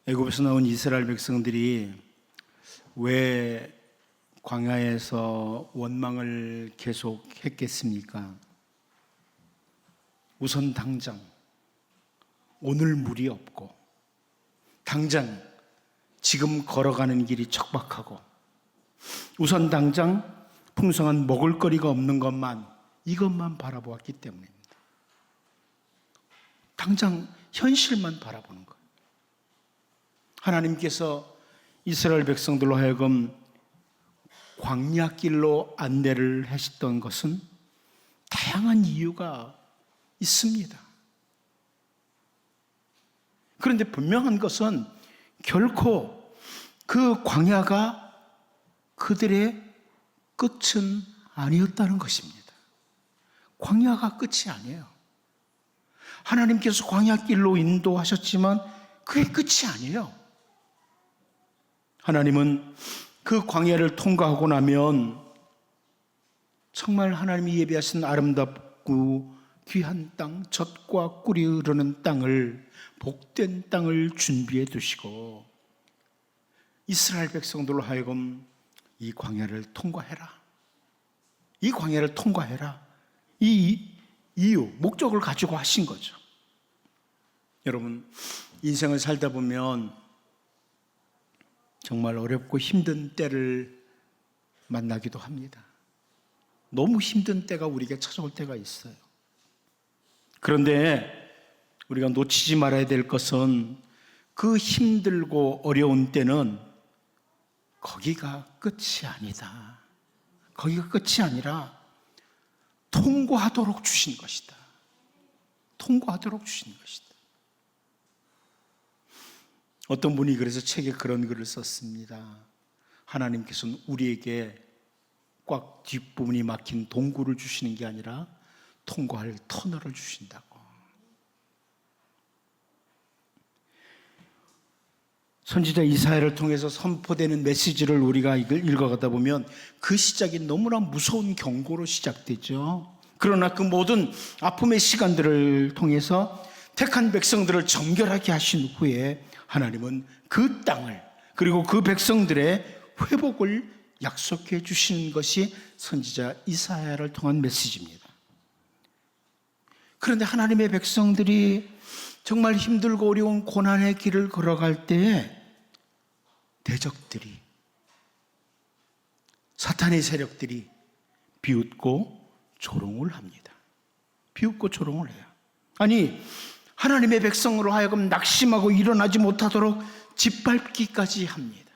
애굽에서 나온 이스라엘 백성들이 왜 광야에서 원망을 계속했겠습니까? 우선 당장 오늘 물이 없고, 당장 지금 걸어가는 길이 척박하고, 우선 당장 풍성한 먹을거리가 없는 이것만 바라보았기 때문입니다. 당장 현실만 바라보는 거예요. 하나님께서 이스라엘 백성들로 하여금 광야길로 안내를 하셨던 것은 다양한 이유가 있습니다. 그런데 분명한 것은 결코 그 광야가 그들의 끝은 아니었다는 것입니다. 광야가 끝이 아니에요. 하나님께서 광야길로 인도하셨지만 그게 끝이 아니에요. 하나님은 그 광야를 통과하고 나면 정말 하나님이 예비하신 아름답고 귀한 땅, 젖과 꿀이 흐르는 땅을, 복된 땅을 준비해 두시고 이스라엘 백성들로 하여금 이 광야를 통과해라. 이 광야를 통과해라. 이 이유, 목적을 가지고 하신 거죠. 여러분, 인생을 살다 보면 정말 어렵고 힘든 때를 만나기도 합니다. 너무 힘든 때가 우리에게 찾아올 때가 있어요. 그런데 우리가 놓치지 말아야 될 것은 그 힘들고 어려운 때는 거기가 끝이 아니다. 거기가 끝이 아니라 통과하도록 주신 것이다. 통과하도록 주신 것이다. 어떤 분이 그래서 책에 그런 글을 썼습니다. 하나님께서는 우리에게 꽉 뒷부분이 막힌 동굴을 주시는 게 아니라 통과할 터널을 주신다고. 선지자 이사야를 통해서 선포되는 메시지를 우리가 읽어가다 보면 그 시작이 너무나 무서운 경고로 시작되죠. 그러나 그 모든 아픔의 시간들을 통해서 택한 백성들을 정결하게 하신 후에 하나님은 그 땅을, 그리고 그 백성들의 회복을 약속해 주시는 것이 선지자 이사야를 통한 메시지입니다. 그런데 하나님의 백성들이 정말 힘들고 어려운 고난의 길을 걸어갈 때에 대적들이, 사탄의 세력들이 비웃고 조롱을 합니다. 비웃고 조롱을 해요. 아니, 하나님의 백성으로 하여금 낙심하고 일어나지 못하도록 짓밟기까지 합니다.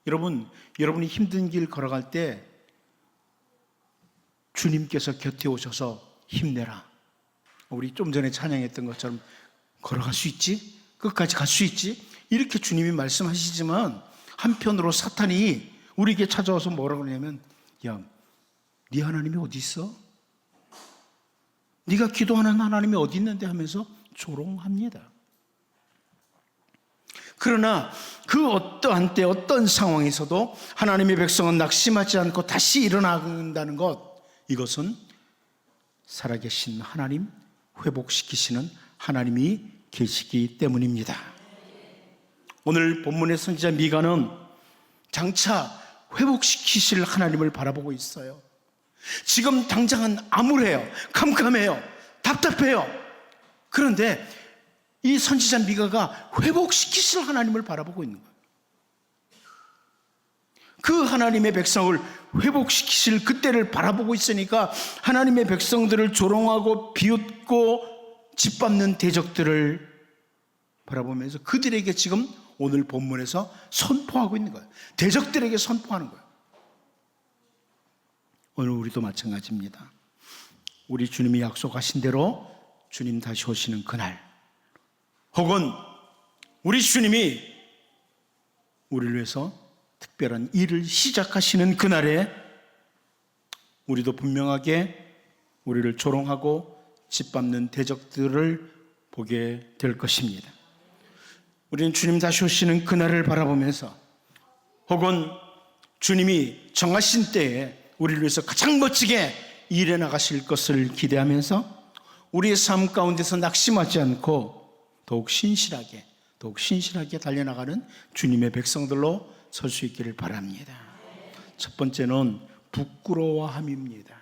여러분이 힘든 길 걸어갈 때 주님께서 곁에 오셔서 힘내라. 우리 좀 전에 찬양했던 것처럼 걸어갈 수 있지? 끝까지 갈 수 있지? 이렇게 주님이 말씀하시지만 한편으로 사탄이 우리에게 찾아와서 뭐라고 하냐면, 야, 네 하나님이 어디 있어? 네가 기도하는 하나님이 어디 있는데 하면서 조롱합니다. 그러나 그 어떠한 때 어떤 상황에서도 하나님의 백성은 낙심하지 않고 다시 일어나는다는 것, 이것은 살아계신 하나님, 회복시키시는 하나님이 계시기 때문입니다. 오늘 본문의 선지자 미가는 장차 회복시키실 하나님을 바라보고 있어요. 지금 당장은 암울해요. 캄캄해요. 답답해요. 그런데 이 선지자 미가가 회복시키실 하나님을 바라보고 있는 거예요. 그 하나님의 백성을 회복시키실 그때를 바라보고 있으니까 하나님의 백성들을 조롱하고 비웃고 짓밟는 대적들을 바라보면서 그들에게 지금 오늘 본문에서 선포하고 있는 거예요. 대적들에게 선포하는 거예요. 오늘 우리도 마찬가지입니다. 우리 주님이 약속하신 대로 주님 다시 오시는 그날, 혹은 우리 주님이 우리를 위해서 특별한 일을 시작하시는 그날에 우리도 분명하게 우리를 조롱하고 짓밟는 대적들을 보게 될 것입니다. 우리는 주님 다시 오시는 그날을 바라보면서, 혹은 주님이 정하신 때에 우리를 위해서 가장 멋지게 일해 나가실 것을 기대하면서 우리의 삶 가운데서 낙심하지 않고 더욱 신실하게, 더욱 신실하게 달려나가는 주님의 백성들로 설 수 있기를 바랍니다. 첫 번째는 부끄러워함입니다.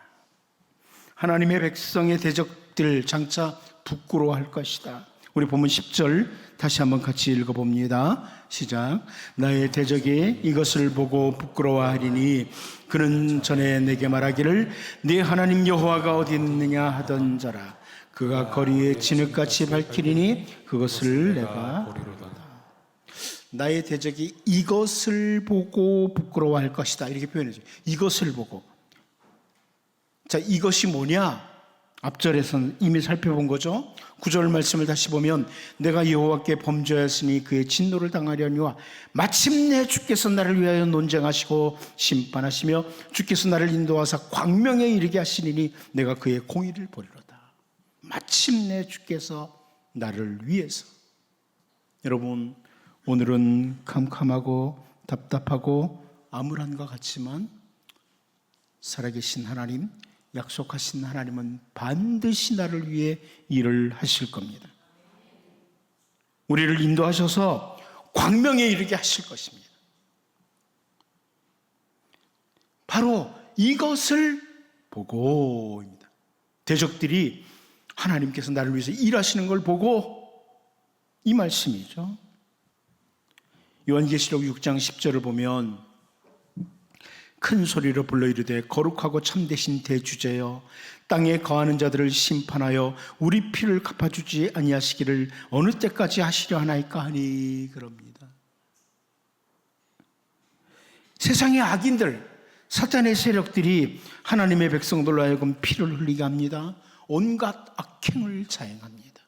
하나님의 백성의 대적들 장차 부끄러워할 것이다. 우리 본문 10절 다시 한번 같이 읽어봅니다. 시작. 나의 대적이 이것을 보고 부끄러워하리니 그는 전에 내게 말하기를 네 하나님 여호와가 어디 있느냐 하던 자라. 그가 거리에 진흙같이 밝히리니 그것을 내가 보리로다. 나의 대적이 이것을 보고 부끄러워할 것이다. 이렇게 표현해줘요. 이것을 보고. 자, 이것이 뭐냐? 앞절에서는 이미 살펴본 거죠. 9절 말씀을 다시 보면 내가 여호와께 범죄하였으니 그의 진노를 당하려니와 마침내 주께서 나를 위하여 논쟁하시고 심판하시며 주께서 나를 인도하사 광명에 이르게 하시리니 내가 그의 공의를 보리로다. 마침내 주께서 나를 위해서. 여러분, 오늘은 캄캄하고 답답하고 암울한 것 같지만 살아계신 하나님, 약속하신 하나님은 반드시 나를 위해 일을 하실 겁니다. 우리를 인도하셔서 광명에 이르게 하실 것입니다. 바로 이것을 보고입니다. 대적들이 하나님께서 나를 위해서 일하시는 걸 보고 이 말씀이죠. 요한계시록 6장 10절을 보면 큰 소리로 불러 이르되 거룩하고 참되신 대주제여 땅에 거하는 자들을 심판하여 우리 피를 갚아주지 아니하시기를 어느 때까지 하시려 하나이까 하니 그럽니다. 세상의 악인들, 사탄의 세력들이 하나님의 백성들로 하여금 피를 흘리게 합니다. 온갖 악행을 자행합니다.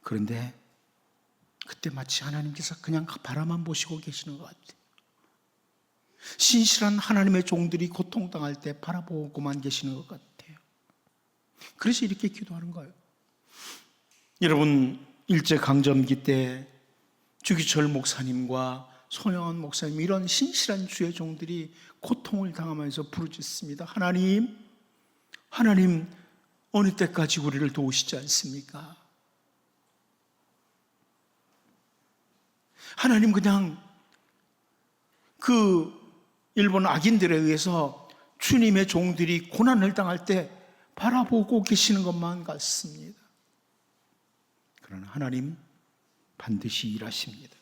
그런데 그때 마치 하나님께서 그냥 바라만 보시고 계시는 것 같아요. 신실한 하나님의 종들이 고통당할 때 바라보고만 계시는 것 같아요. 그래서 이렇게 기도하는 거예요. 여러분, 일제강점기 때 주기철 목사님과 손영원 목사님 이런 신실한 주의 종들이 고통을 당하면서 부르짖습니다. 하나님 어느 때까지 우리를 도우시지 않습니까? 하나님 그냥 그 일본 악인들에 의해서 주님의 종들이 고난을 당할 때 바라보고 계시는 것만 같습니다. 그러나 하나님 반드시 일하십니다.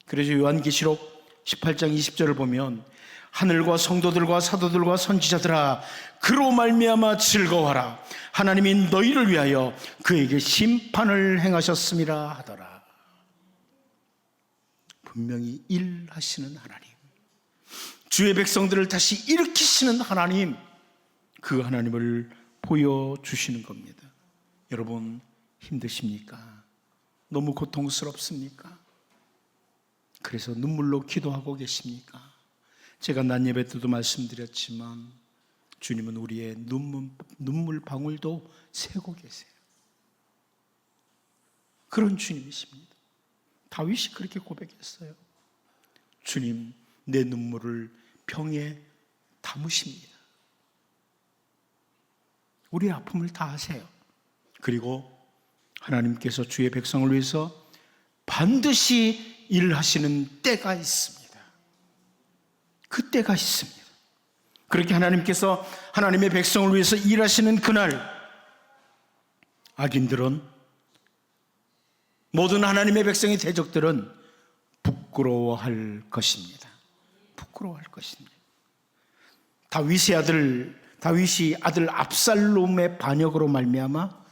그래서 요한계시록 18장 20절을 보면 하늘과 성도들과 사도들과 선지자들아 그로 말미암아 즐거워하라. 하나님이 너희를 위하여 그에게 심판을 행하셨음이라 하더라. 분명히 일하시는 하나님, 주의 백성들을 다시 일으키시는 하나님, 그 하나님을 보여주시는 겁니다. 여러분 힘드십니까? 너무 고통스럽습니까? 그래서 눈물로 기도하고 계십니까? 제가 낮 예배 때도 말씀드렸지만 주님은 우리의 눈물 방울도 세고 계세요. 그런 주님이십니다. 다윗이 그렇게 고백했어요. 주님, 내 눈물을 병에 담으십니다. 우리의 아픔을 다 아세요. 그리고 하나님께서 주의 백성을 위해서 반드시 일하시는 때가 있습니다. 그 때가 있습니다. 그렇게 하나님께서 하나님의 백성을 위해서 일하시는 그날, 악인들은, 모든 하나님의 백성의 대적들은 부끄러워할 것입니다. 부끄러워할 것입니다. 다윗이 아들 압살롬의 반역으로 말미암아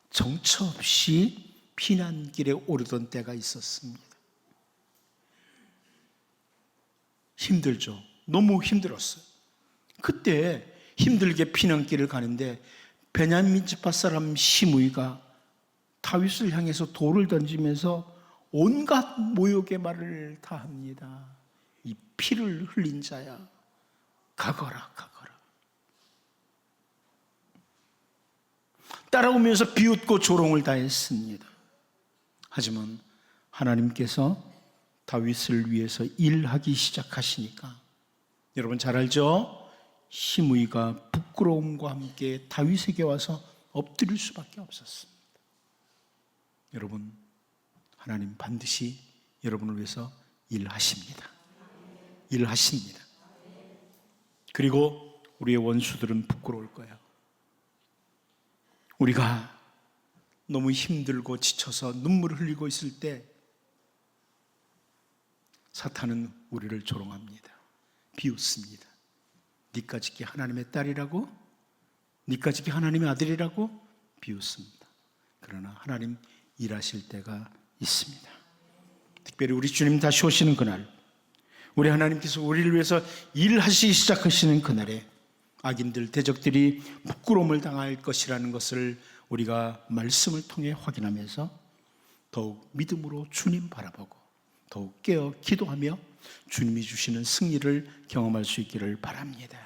정처 없이 피난길에 오르던 때가 있었습니다. 힘들죠. 너무 힘들었어요. 그때 힘들게 피난길을 가는데 베냐민 지파 사람 시므이가 다윗을 향해서 돌을 던지면서 온갖 모욕의 말을 다 합니다. 이 피를 흘린 자야, 가거라. 따라오면서 비웃고 조롱을 다 했습니다. 하지만 하나님께서 다윗을 위해서 일하기 시작하시니까 여러분 잘 알죠? 시므이가 부끄러움과 함께 다윗에게 와서 엎드릴 수밖에 없었습니다. 여러분, 하나님 반드시 여러분을 위해서 일하십니다. 일하십니다. 그리고 우리의 원수들은 부끄러울 거예요. 우리가 너무 힘들고 지쳐서 눈물을 흘리고 있을 때 사탄은 우리를 조롱합니다. 비웃습니다. 니까짓기 하나님의 딸이라고? 니까짓기 하나님의 아들이라고? 비웃습니다. 그러나 하나님 일하실 때가 있습니다. 특별히 우리 주님 다시 오시는 그날, 우리 하나님께서 우리를 위해서 일하시기 시작하시는 그날에 악인들, 대적들이 부끄러움을 당할 것이라는 것을 우리가 말씀을 통해 확인하면서 더욱 믿음으로 주님 바라보고 더욱 깨어 기도하며 주님이 주시는 승리를 경험할 수 있기를 바랍니다.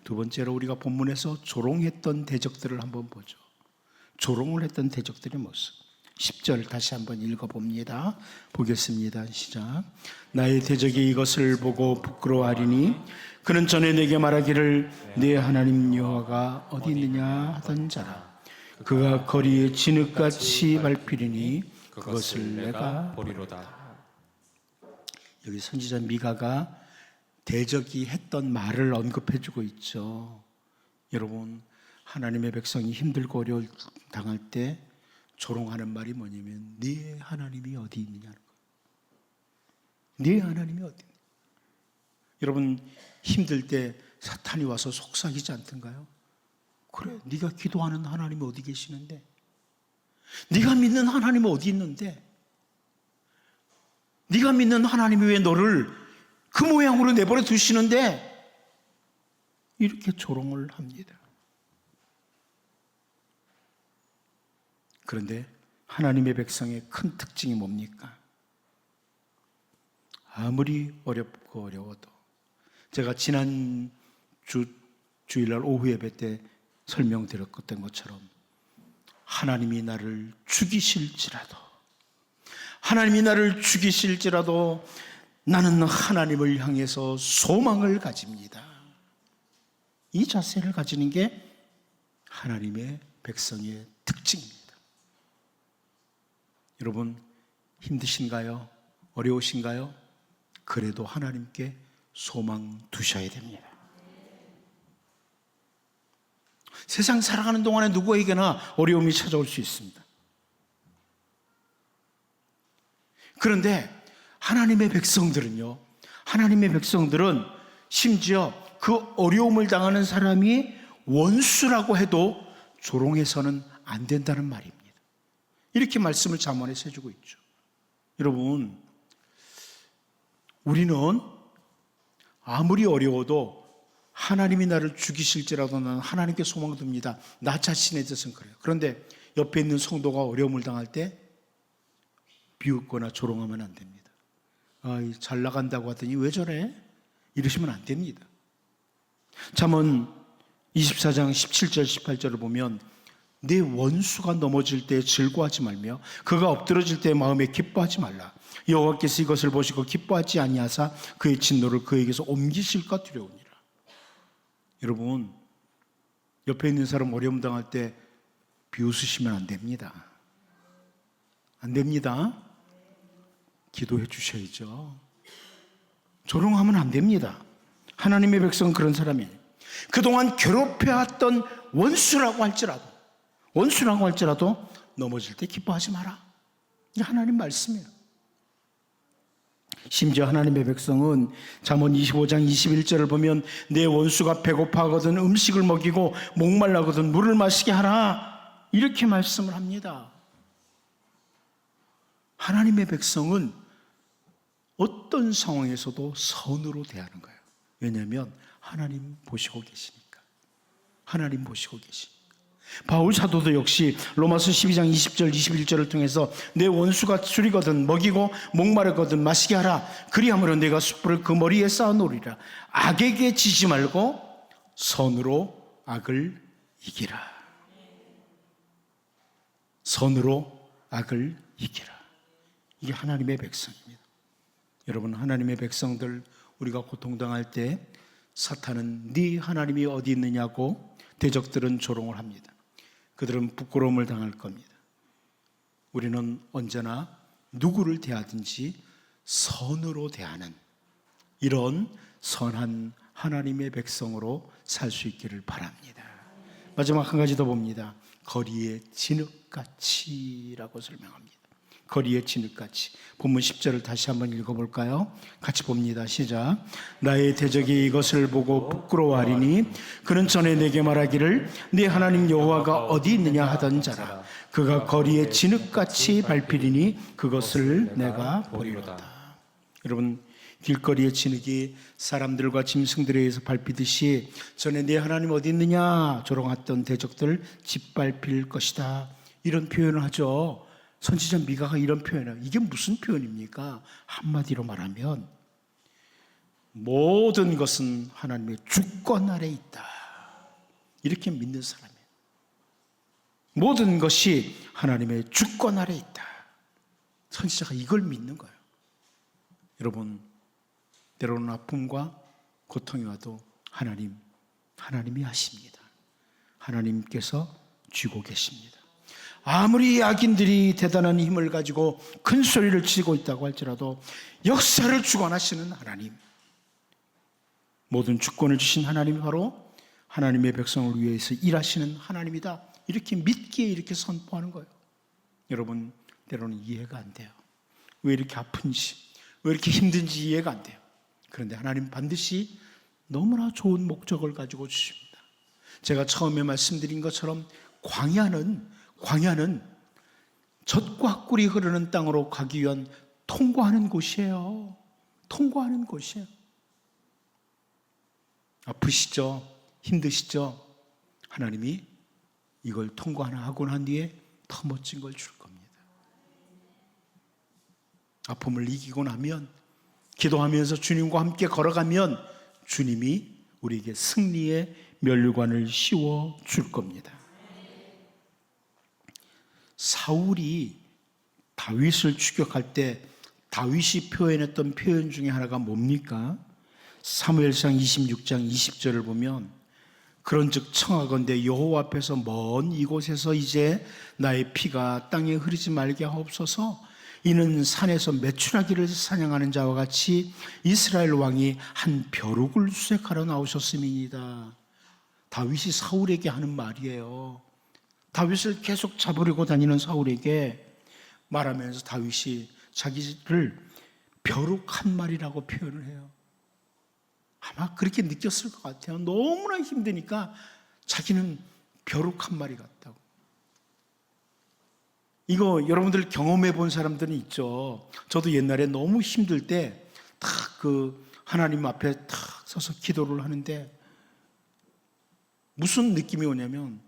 두 번째로 우리가 본문에서 조롱했던 대적들을 한번 보죠. 조롱을 했던 대적들의 모습. 10절 다시 한번 읽어봅니다. 보겠습니다. 시작. 나의 대적이 이것을 보고 부끄러워하리니 그는 전에 내게 말하기를 네 하나님 여호와가 어디 있느냐 하던 자라. 그가 거리에 진흙같이 밟히리니 그것을 내가 보리로다. 여기 선지자 미가가 대적이 했던 말을 언급해주고 있죠. 여러분, 하나님의 백성이 힘들고 어려울 당할 때 조롱하는 말이 뭐냐면 네 하나님이 어디 있느냐는 거예요. 네 하나님이 어디 있느냐. 여러분, 힘들 때 사탄이 와서 속삭이지 않던가요? 그래, 네가 기도하는 하나님이 어디 계시는데, 네가 믿는 하나님이 어디 있는데, 네가 믿는 하나님이 왜 너를 그 모양으로 내버려 두시는데, 이렇게 조롱을 합니다. 그런데 하나님의 백성의 큰 특징이 뭡니까? 아무리 어렵고 어려워도, 제가 지난 주일날 오후 예배 때 설명드렸던 것처럼 하나님이 나를 죽이실지라도, 하나님이 나를 죽이실지라도 나는 하나님을 향해서 소망을 가집니다. 이 자세를 가지는 게 하나님의 백성의 특징입니다. 여러분, 힘드신가요? 어려우신가요? 그래도 하나님께 소망 두셔야 됩니다. 세상 살아가는 동안에 누구에게나 어려움이 찾아올 수 있습니다. 그런데 하나님의 백성들은요, 하나님의 백성들은 심지어 그 어려움을 당하는 사람이 원수라고 해도 조롱해서는 안 된다는 말입니다. 이렇게 말씀을 잠언에서 해주고 있죠. 여러분, 우리는 아무리 어려워도 하나님이 나를 죽이실지라도 나는 하나님께 소망을 둡니다. 나 자신에 대해서는 그래요. 그런데 옆에 있는 성도가 어려움을 당할 때 비웃거나 조롱하면 안 됩니다. 잘 나간다고 하더니 왜 저래? 이러시면 안 됩니다. 잠언 24장 17절 18절을 보면 내 원수가 넘어질 때 즐거워하지 말며 그가 엎드러질 때 마음에 기뻐하지 말라. 여호와께서 이것을 보시고 기뻐하지 아니하사 그의 진노를 그에게서 옮기실까 두려우니라. 여러분, 옆에 있는 사람 어려움 당할 때 비웃으시면 안 됩니다. 안 됩니다. 기도해 주셔야죠. 조롱하면 안 됩니다. 하나님의 백성은 그런 사람이에요. 그동안 괴롭혀왔던 원수라고 할지라도 넘어질 때 기뻐하지 마라. 이게 하나님 말씀이에요. 심지어 하나님의 백성은 잠언 25장 21절을 보면 내 원수가 배고파하거든 음식을 먹이고 목말라거든 물을 마시게 하라, 이렇게 말씀을 합니다. 하나님의 백성은 어떤 상황에서도 선으로 대하는 거예요. 왜냐하면 하나님 보시고 계시니까. 하나님 보시고 계시니까. 바울 사도도 역시 로마서 12장 20절 21절을 통해서 내 원수가 줄이거든 먹이고 목마르거든 마시게 하라. 그리하므로 내가 숯불을 그 머리에 쌓아놓으리라. 악에게 지지 말고 선으로 악을 이기라. 선으로 악을 이기라. 이게 하나님의 백성입니다. 여러분, 하나님의 백성들, 우리가 고통당할 때 사탄은 네 하나님이 어디 있느냐고 대적들은 조롱을 합니다. 그들은 부끄러움을 당할 겁니다. 우리는 언제나 누구를 대하든지 선으로 대하는 이런 선한 하나님의 백성으로 살 수 있기를 바랍니다. 마지막 한 가지 더 봅니다. 거리의 진흙같이라고 설명합니다. 거리의 진흙같이. 본문 10절을 다시 한번 읽어볼까요? 같이 봅니다. 시작. 나의 대적이 이것을 보고 부끄러워하리니 그는 전에 내게 말하기를 네 하나님 여호와가 어디 있느냐 하던 자라. 그가 거리에 진흙같이 밟히리니 그것을 내가 보리로다. 여러분, 길거리의 진흙이 사람들과 짐승들에 의해서 밟히듯이 전에 네 하나님 어디 있느냐 조롱했던 대적들 짓밟힐 것이다. 이런 표현을 하죠. 선지자 미가가 이런 표현을. 이게 무슨 표현입니까? 한마디로 말하면 모든 것은 하나님의 주권 아래 있다. 이렇게 믿는 사람이에요. 모든 것이 하나님의 주권 아래 있다. 선지자가 이걸 믿는 거예요. 여러분, 때로는 아픔과 고통이 와도 하나님이 하십니다. 하나님께서 쥐고 계십니다. 아무리 악인들이 대단한 힘을 가지고 큰 소리를 치고 있다고 할지라도 역사를 주관하시는 하나님, 모든 주권을 주신 하나님이 바로 하나님의 백성을 위해서 일하시는 하나님이다. 이렇게 믿기에 이렇게 선포하는 거예요. 여러분, 때로는 이해가 안 돼요. 왜 이렇게 아픈지, 왜 이렇게 힘든지 이해가 안 돼요. 그런데 하나님 반드시 너무나 좋은 목적을 가지고 주십니다. 제가 처음에 말씀드린 것처럼 광야는 젖과 꿀이 흐르는 땅으로 가기 위한 통과하는 곳이에요. 통과하는 곳이에요. 아프시죠? 힘드시죠? 하나님이 이걸 통과하고 난 뒤에 더 멋진 걸 줄 겁니다. 아픔을 이기고 나면, 기도하면서 주님과 함께 걸어가면 주님이 우리에게 승리의 면류관을 씌워 줄 겁니다. 사울이 다윗을 추격할 때 다윗이 표현했던 표현 중에 하나가 뭡니까? 사무엘상 26장 20절을 보면 그런즉 청하건대 여호와 앞에서 먼 이곳에서 이제 나의 피가 땅에 흐르지 말게 하옵소서. 이는 산에서 메추라기를 사냥하는 자와 같이 이스라엘 왕이 한 벼룩을 수색하러 나오셨음이니이다. 다윗이 사울에게 하는 말이에요. 다윗을 계속 잡으려고 다니는 사울에게 말하면서 다윗이 자기를 벼룩 한 마리라고 표현을 해요. 아마 그렇게 느꼈을 것 같아요. 너무나 힘드니까 자기는 벼룩 한 마리 같다고. 이거 여러분들 경험해 본 사람들은 있죠. 저도 옛날에 너무 힘들 때 딱 그 하나님 앞에 딱 서서 기도를 하는데 무슨 느낌이 오냐면,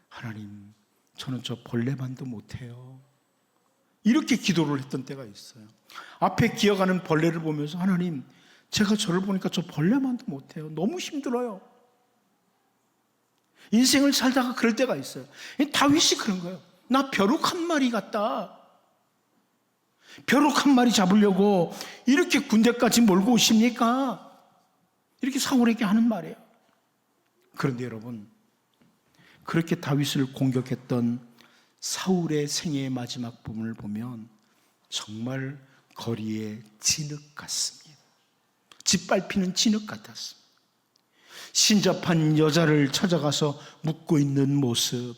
하나님, 저는 저 벌레만도 못해요. 이렇게 기도를 했던 때가 있어요. 앞에 기어가는 벌레를 보면서, 하나님, 제가 저를 보니까 저 벌레만도 못해요. 너무 힘들어요. 인생을 살다가 그럴 때가 있어요. 다윗이 그런 거예요. 나 벼룩 한 마리 같다. 벼룩 한 마리 잡으려고 이렇게 군대까지 몰고 오십니까? 이렇게 사울에게 하는 말이에요. 그런데 여러분, 그렇게 다윗을 공격했던 사울의 생애의 마지막 부분을 보면 정말 거리의 진흙 같습니다. 짓밟히는 진흙 같았습니다. 신잡한 여자를 찾아가서 묻고 있는 모습,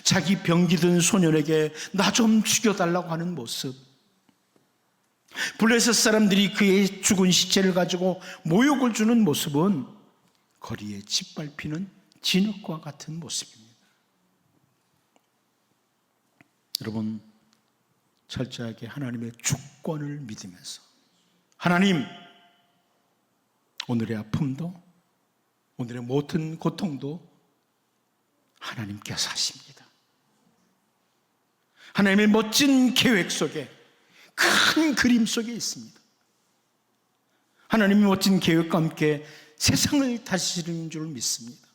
자기 병기든 소년에게 나 좀 죽여달라고 하는 모습, 블레셋 사람들이 그의 죽은 시체를 가지고 모욕을 주는 모습은 거리에 짓밟히는 진흙과 같은 모습입니다. 여러분, 철저하게 하나님의 주권을 믿으면서, 하나님, 오늘의 아픔도, 오늘의 모든 고통도 하나님께서 하십니다. 하나님의 멋진 계획 속에, 큰 그림 속에 있습니다. 하나님의 멋진 계획과 함께 세상을 다스리는 줄 믿습니다.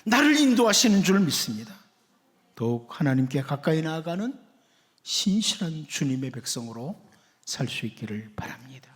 나를 인도하시는 줄 믿습니다. 더욱 하나님께 가까이 나아가는 신실한 주님의 백성으로 살 수 있기를 바랍니다.